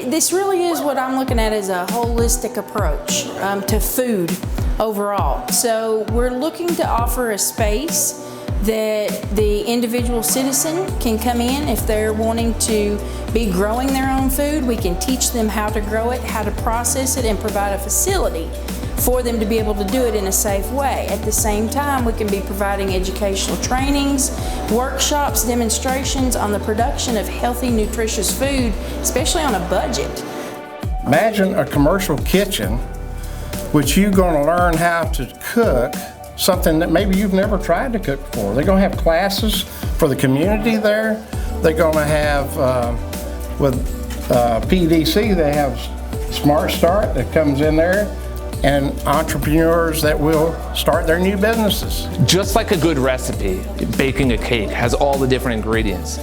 this really is what I'm looking at as a holistic approach to food overall. So we're looking to offer a space that the individual citizen can come in if they're wanting to be growing their own food. We can teach them how to grow it, how to process it, and provide a facility for them to be able to do it in a safe way. At the same time, we can be providing educational trainings, workshops, demonstrations on the production of healthy, nutritious food, especially on a budget. Imagine a commercial kitchen which you're going to learn how to cook something that maybe you've never tried to cook before. They're going to have classes for the community there. They're going to have, with PEDC, they have Smart Start that comes in there, and entrepreneurs that will start their new businesses. Just like a good recipe, baking a cake has all the different ingredients.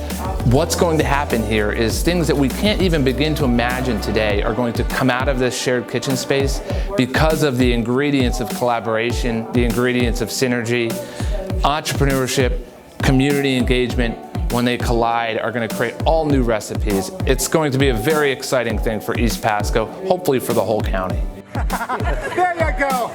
What's going to happen here is things that we can't even begin to imagine today are going to come out of this shared kitchen space because of the ingredients of collaboration, the ingredients of synergy, entrepreneurship, community engagement. When they collide, are going to create all new recipes. It's going to be a very exciting thing for East Pasco, hopefully for the whole county. There you go.